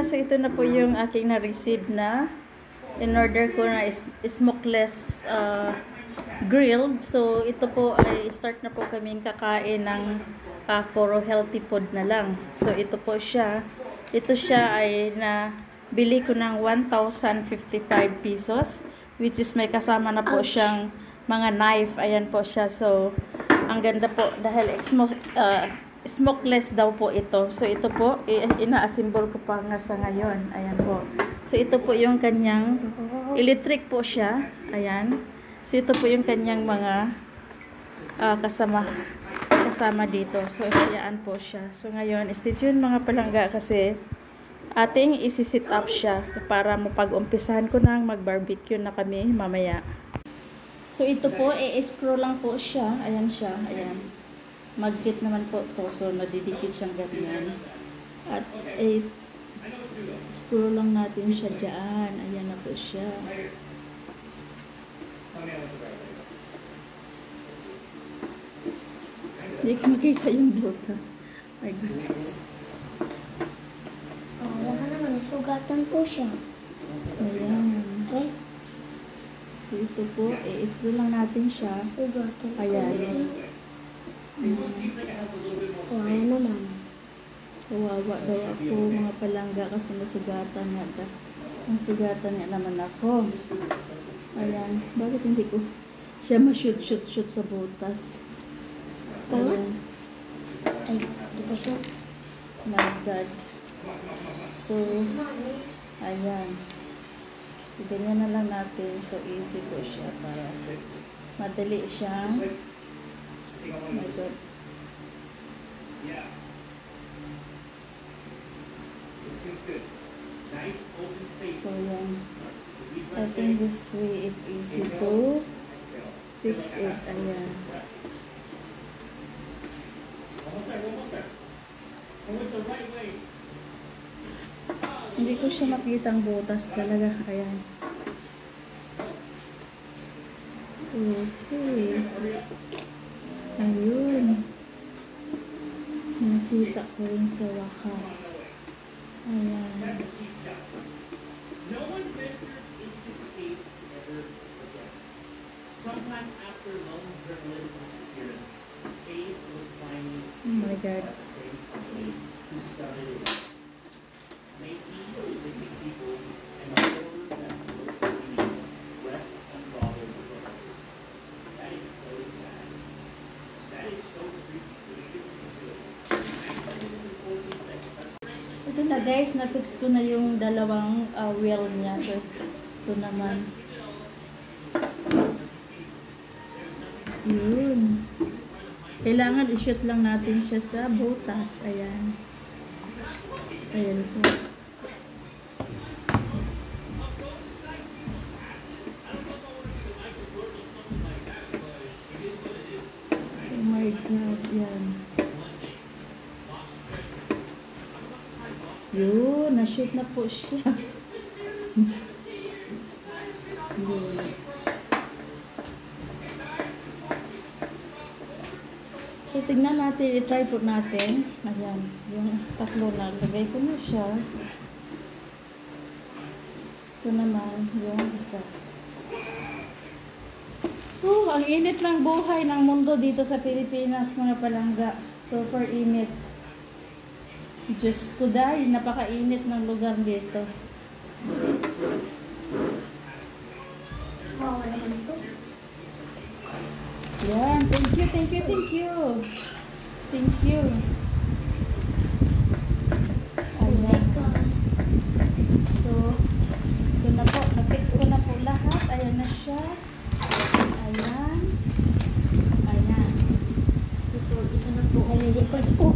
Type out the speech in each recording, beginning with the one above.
So ito na po yung aking na-receive na. In-order ko na smokeless grilled. So ito po ay start na po kaming kakain ng puro healthy food na lang. So ito po siya. Ito siya ay na bili ko ng 1,055 pesos. Which is may kasama na po siyang mga knife. Ayan po siya. So ang ganda po dahil smokeless daw po ito. So ito po, ina-assemble ko pa nga sa ngayon. Ayan po. So ito po yung kanyang, electric po siya. Ayan. So ito po yung kanyang mga kasama dito. So isiyaan po siya. So ngayon, stay tuned mga palangga kasi ating isi-sit up siya para mapag-umpisahan ko nang mag-barbecue na kami mamaya. So ito po, i-screw lang po siya. Ayan siya. Ayan. Magkit naman po to, so nadidikit siyang ganyan. At screw lang natin siya dyan. Ayan na po siya. Hindi ko makita yung butas. My goodness. Wala naman, sugatan po siya. Ayan. Okay? So ito po, i-screw lang natin siya. Sugatan. Ayan. Wala naman. Kawawa daw ako mga palangga kasi nasugatan nga. Nasugatan nga naman ako. Ayan. Bakit hindi ko siya ma-shoot sa butas? Ayan. Ay, di ba siya? My God. So, ayan. Ganyan na lang natin. So, easy po siya para madali siyang my God. So yan. I think this way is easy to fix it. Ayan. Hindi ko siya makita ang butas talaga. Ayan. Okay. Ayun. Nakita ko rin sa wakas. Ayan. Oh my God. Ito na guys, na-fix ko na yung dalawang wheel niya. So, ito naman. Yun. Kailangan i-shoot lang natin siya sa butas. Ayan. Ayan po. Oh my God. Yan. Yun, na-shoot na po siya. Yun. So, tignan natin, i-try po natin. Ayan, yung tatlo na. Lagay ko na siya. Ito naman, yung isa. Oh, ang init ng buhay ng mundo dito sa Pilipinas, mga palangga. Super init. Diyos ko dahil, napakainit ng lugar dito. Wala naman ito. Yan, thank you. Thank you. Ayan. So, ito na po. Na-fix ko na po lahat. Ayan na siya. Ayan. Ayan. So, ito na po. Nalilipad po.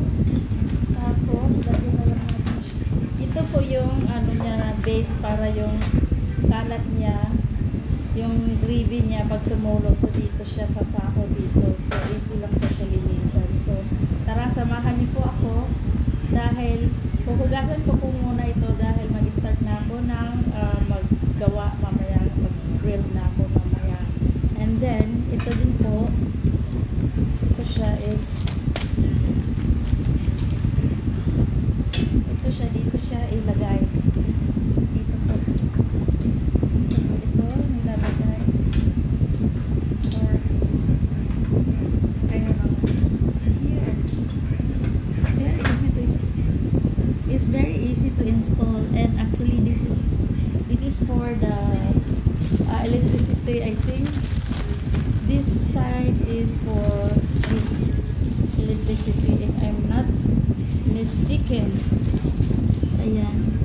Tapos, lagyan na lang natin siya. Ito po yung ano niya, base para yung kalat niya, yung gravy niya pag tumulog. So, dito siya sa sako dito. So, easy lang po siya linisan. So, tara, samahan niyo po ako dahil huhugasan ko po muna ito dahil mag-start na ako ng maggawa mamaya, mag-grill na ako mamaya. And then, ito din po, ito siya is ito siya, dito siya ilagay. Dito po. Ito nilalagay. Or kaya mga here. Very easy to it's very easy to install, and actually this is for the electricity. I think this side is for this electricity if I'm not mistaken. Ayan.